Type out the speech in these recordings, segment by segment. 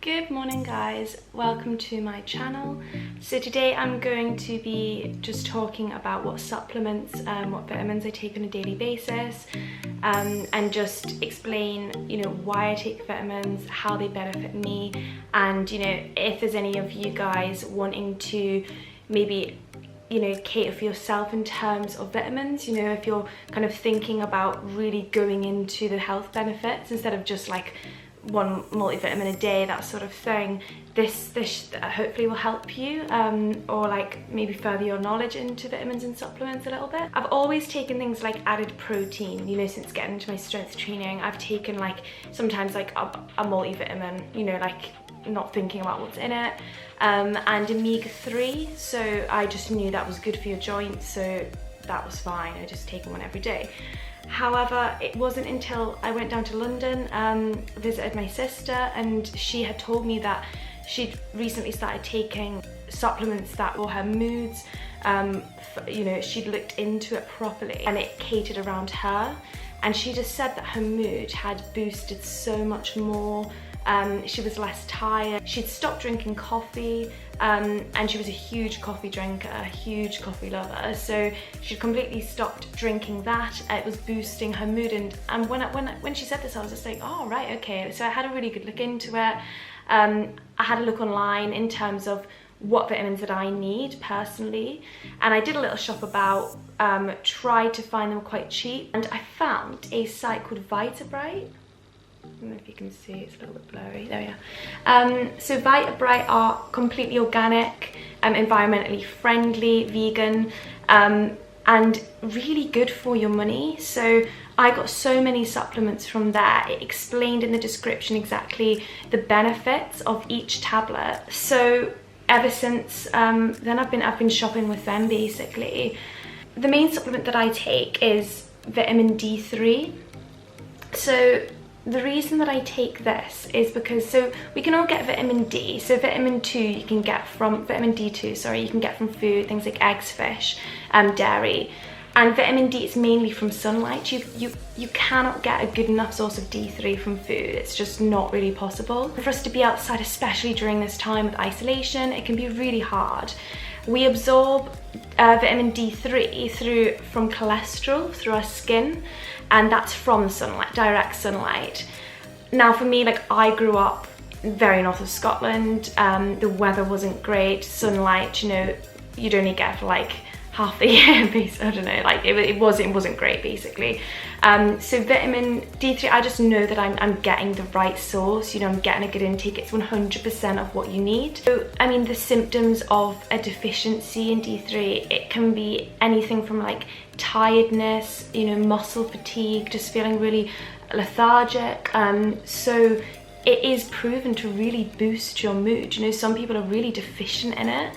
Good morning guys, welcome to my channel. So today I'm going to be just talking about what supplements, what vitamins I take on a daily basis, and just explain, why I take vitamins, how they benefit me, and if there's any of you guys wanting to maybe cater for yourself in terms of vitamins, if you're kind of thinking about really going into the health benefits instead of just like one multivitamin a day, that sort of thing. This hopefully will help you, or like maybe further your knowledge into vitamins and supplements a little bit. I've always taken things like added protein, since getting into my strength training. I've taken like sometimes like a multivitamin, like not thinking about what's in it, and omega-3, so I just knew that was good for your joints, so that was fine. I just taken one every day. However, it wasn't until I went down to London, visited my sister, and she had told me that she'd recently started taking supplements that for her moods. She'd looked into it properly and it catered around her, and she just said that her mood had boosted so much more. She was less tired. She'd stopped drinking coffee, and she was a huge coffee drinker, a huge coffee lover. So she completely stopped drinking that. It was boosting her mood, and when she said this, I was just like, oh right, okay. So I had a really good look into it. I had a look online in terms of what vitamins that I need personally, and I did a little shop about, tried to find them quite cheap, and I found a site called Vitabright. I don't know if you can see, it's a little bit blurry, there we are. So Vitabright are completely organic, environmentally friendly, vegan, and really good for your money. So I got so many supplements from there. It explained in the description exactly the benefits of each tablet. So ever since then I've been shopping with them basically. The main supplement that I take is vitamin D3. So the reason that I take this is because, so we can all get vitamin D. So vitamin D2 you can get from food, things like eggs, fish, dairy. And vitamin D is mainly from sunlight. You cannot get a good enough source of D3 from food. It's just not really possible. For us to be outside, especially during this time of isolation, it can be really hard. We absorb vitamin D3 from cholesterol, through our skin, and that's from sunlight, direct sunlight. Now for me, like, I grew up very north of Scotland. The weather wasn't great. Sunlight, you'd only get for like half the year, basically. I don't know, like it wasn't great basically. So vitamin D3, I just know that I'm getting the right source, I'm getting a good intake. It's 100% of what you need. So I mean, the symptoms of a deficiency in D3, it can be anything from like tiredness, muscle fatigue, just feeling really lethargic. So it is proven to really boost your mood. Some people are really deficient in it.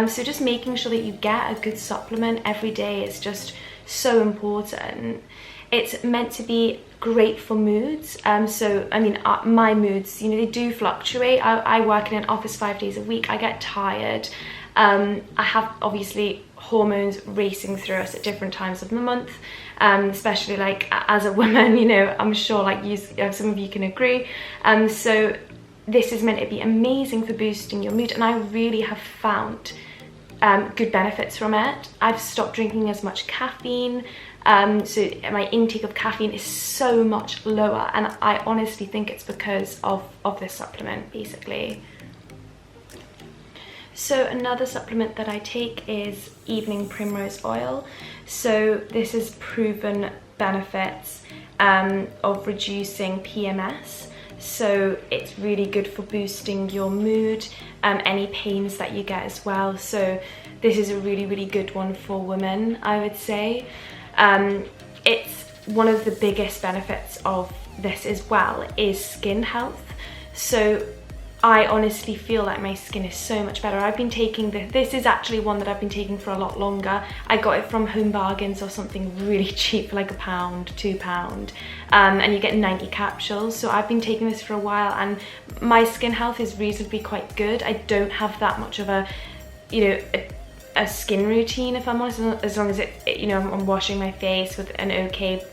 So just making sure that you get a good supplement every day is just so important. It's meant to be great for moods. So I mean, my moods, they do fluctuate. I work in an office 5 days a week. I get tired. I have obviously hormones racing through us at different times of the month, especially like as a woman, I'm sure like some of you can agree. So this is meant to be amazing for boosting your mood, and I really have found good benefits from it. I've stopped drinking as much caffeine, so my intake of caffeine is so much lower, and I honestly think it's because of this supplement basically. So another supplement that I take is evening primrose oil. So this is proven benefits of reducing PMS. So it's really good for boosting your mood, any pains that you get as well. So this is a really, really good one for women, I would say. It's one of the biggest benefits of this as well is skin health. So I honestly feel like my skin is so much better. I've been taking this is actually one that I've been taking for a lot longer. I got it from Home Bargains or something really cheap, for like £1, £2, and you get 90 capsules. So I've been taking this for a while, and my skin health is reasonably quite good. I don't have that much of a skin routine, if I'm honest, as long as I'm washing my face with an okay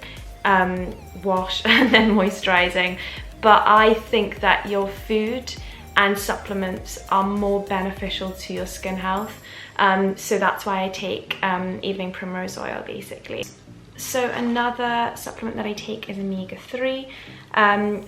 wash and then moisturizing. But I think that your food and supplements are more beneficial to your skin health. So that's why I take evening primrose oil basically. So another supplement that I take is omega-3.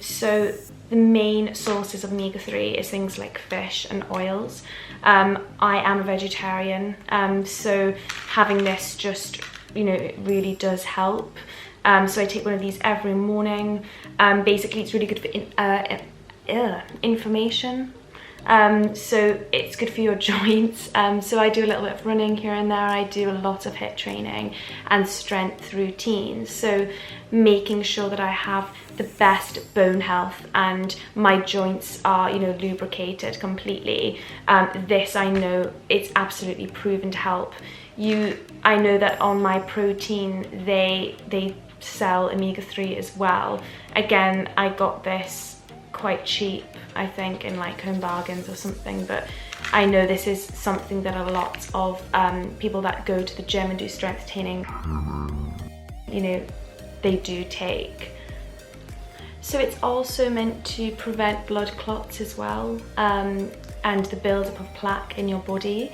So the main sources of omega-3 is things like fish and oils. I am a vegetarian, so having this just, you know, it really does help. So I take one of these every morning. Basically it's really good for inflammation. So it's good for your joints. So I do a little bit of running here and there. I do a lot of HIIT training and strength routines. So making sure that I have the best bone health and my joints are, you know, lubricated completely. This, I know it's absolutely proven to help. I know that on my protein, they sell omega-3 as well. Again, I got this quite cheap, I think, in like Home Bargains or something, but I know this is something that a lot of people that go to the gym and do strength training, you know, they do take. So it's also meant to prevent blood clots as well, and the buildup of plaque in your body.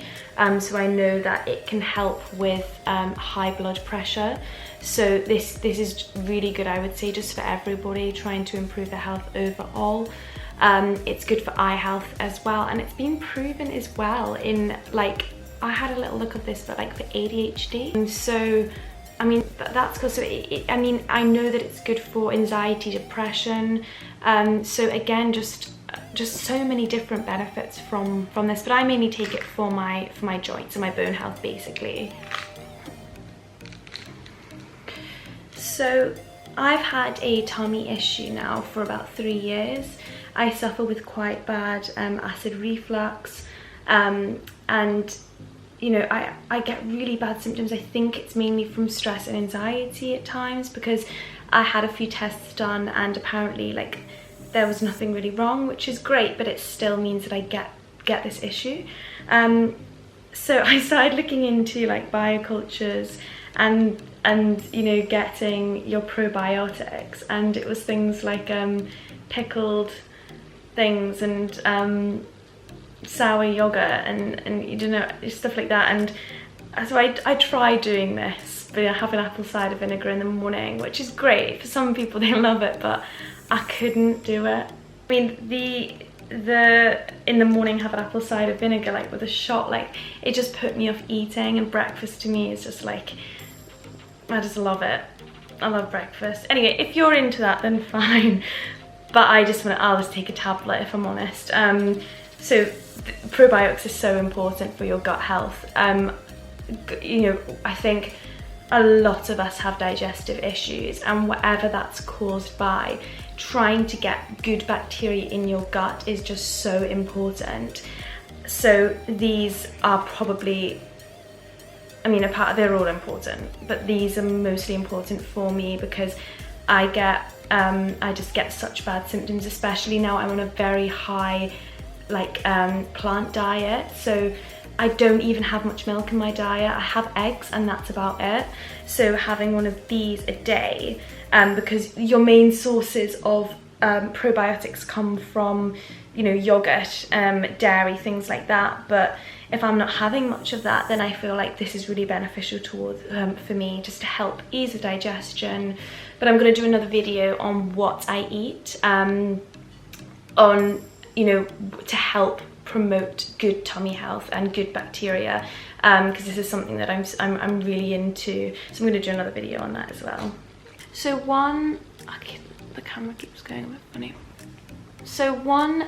So I know that it can help with high blood pressure. So this is really good, I would say, just for everybody trying to improve their health overall. It's good for eye health as well, and it's been proven as well in, like, I had a little look at this, but like for ADHD. And so, I mean, that's cool. So I mean, I know that it's good for anxiety, depression. So again, just so many different benefits from this, but I mainly take it for my joints and my bone health basically. So I've had a tummy issue now for about 3 years. I suffer with quite bad acid reflux, and you know, I get really bad symptoms. I think it's mainly from stress and anxiety at times, because I had a few tests done and apparently like there was nothing really wrong, which is great, but it still means that I get this issue. So I started looking into like biocultures and you know, getting your probiotics, and it was things like pickled things and sour yogurt and you don't know, stuff like that. And so I tried doing this, but I have an apple cider vinegar in the morning, which is great for some people, they love it, but I couldn't do it. I mean, the in the morning have an apple cider vinegar like with a shot, like it just put me off eating, and breakfast to me is just like, I just love it. I love breakfast. Anyway, if you're into that, then fine, but I'll just take a tablet if I'm honest. So probiotics are so important for your gut health. You know, I think a lot of us have digestive issues, and whatever that's caused by, trying to get good bacteria in your gut is just so important. So these are probably, I mean, they're all important, but these are mostly important for me because I just get such bad symptoms, especially now I'm on a very high like plant diet. So I don't even have much milk in my diet. I have eggs and that's about it. So having one of these a day, because your main sources of probiotics come from, you know, yogurt, dairy, things like that. But if I'm not having much of that, then I feel like this is really beneficial towards for me, just to help ease the digestion. But I'm going to do another video on what I eat, on, you know, to help promote good tummy health and good bacteria, because this is something that I'm really into. So I'm going to do another video on that as well. So the camera keeps going a bit funny. So one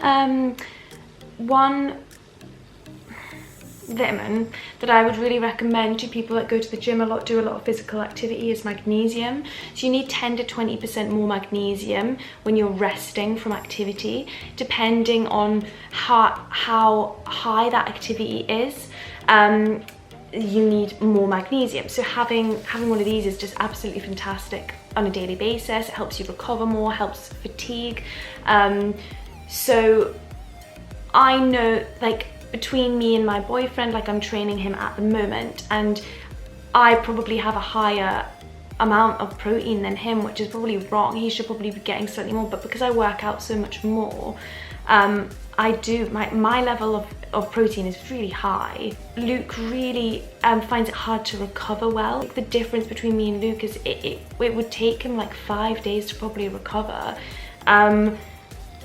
vitamin that I would really recommend to people that go to the gym a lot, do a lot of physical activity, is magnesium. So you need 10 to 20% more magnesium when you're resting from activity, depending on how high that activity is. You need more magnesium. So having one of these is just absolutely fantastic on a daily basis. It helps you recover more, helps fatigue. So I know, like, between me and my boyfriend, like, I'm training him at the moment, and I probably have a higher amount of protein than him, which is probably wrong. He should probably be getting slightly more, but because I work out so much more, my level of protein is really high. Luke really finds it hard to recover well. Like, the difference between me and Luke is it would take him like 5 days to probably recover.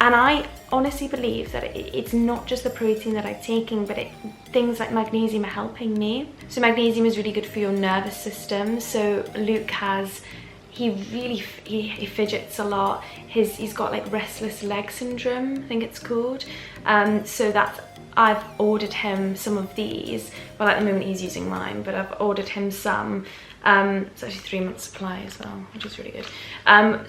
And I honestly believe that it's not just the protein that I'm taking, but things like magnesium are helping me. So magnesium is really good for your nervous system. So Luke he fidgets a lot. He's got like restless leg syndrome, I think it's called. So I've ordered him some of these. Well, at the moment he's using mine, but I've ordered him some. It's actually 3 months supply as well, which is really good.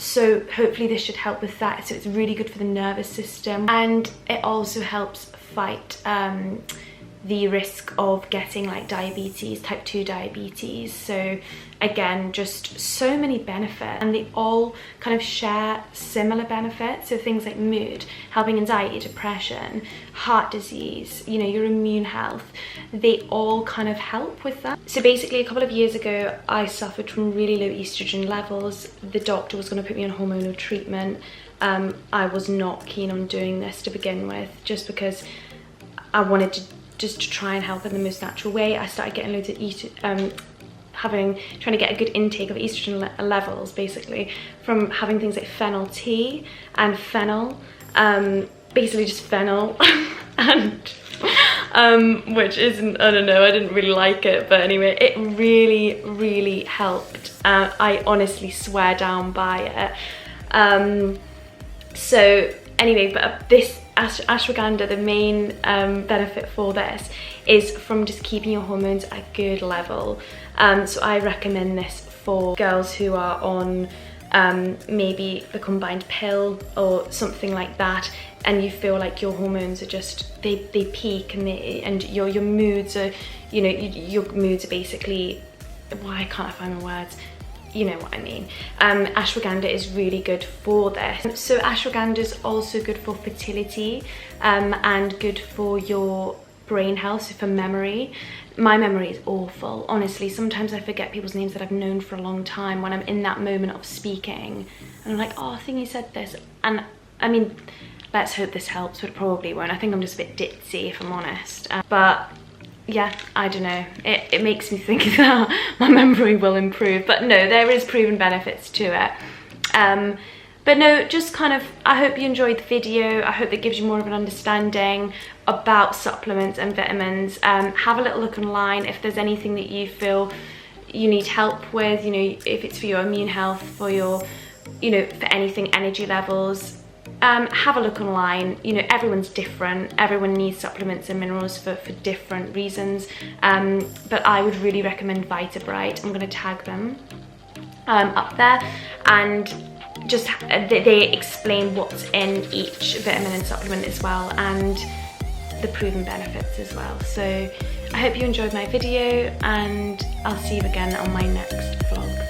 So hopefully this should help with that. So it's really good for the nervous system, and it also helps fight the risk of getting like diabetes, type 2 diabetes. So again, just so many benefits, and they all kind of share similar benefits. So things like mood, helping anxiety, depression, heart disease, you know, your immune health, they all kind of help with that. So basically, a couple of years ago, I suffered from really low estrogen levels. The doctor was going to put me on hormonal treatment. I was not keen on doing this to begin with, just because I wanted to try and help in the most natural way. I started getting loads of trying to get a good intake of estrogen levels, basically, from having things like fennel tea and fennel, basically just fennel, and which isn't, I don't know, I didn't really like it, but anyway, it really helped. I honestly swear down by it. So anyway, but this ashwagandha, the main benefit for this is from just keeping your hormones at a good level. So I recommend this for girls who are on maybe the combined pill or something like that, and you feel like your hormones are just, they peak, and your moods are, you know, your moods are basically, why can't I find my words? You know what I mean. Ashwagandha is really good for this. So ashwagandha is also good for fertility, and good for your brain health, so for memory. My memory is awful, honestly. Sometimes I forget people's names that I've known for a long time when I'm in that moment of speaking, and I'm like, oh, I think you said this. And I mean, let's hope this helps, but it probably won't. I think I'm just a bit ditzy, if I'm honest. But yeah, I don't know, it makes me think that my memory will improve, but no, there is proven benefits to it. But no, just kind of, I hope you enjoyed the video. I hope that gives you more of an understanding about supplements and vitamins. Have a little look online if there's anything that you feel you need help with, you know, if it's for your immune health, for your, you know, for anything, energy levels. Have a look online. You know, everyone's different, everyone needs supplements and minerals for different reasons, but I would really recommend Vitabright. I'm going to tag them up there, and just they explain what's in each vitamin and supplement as well, and the proven benefits as well. So I hope you enjoyed my video, and I'll see you again on my next vlog.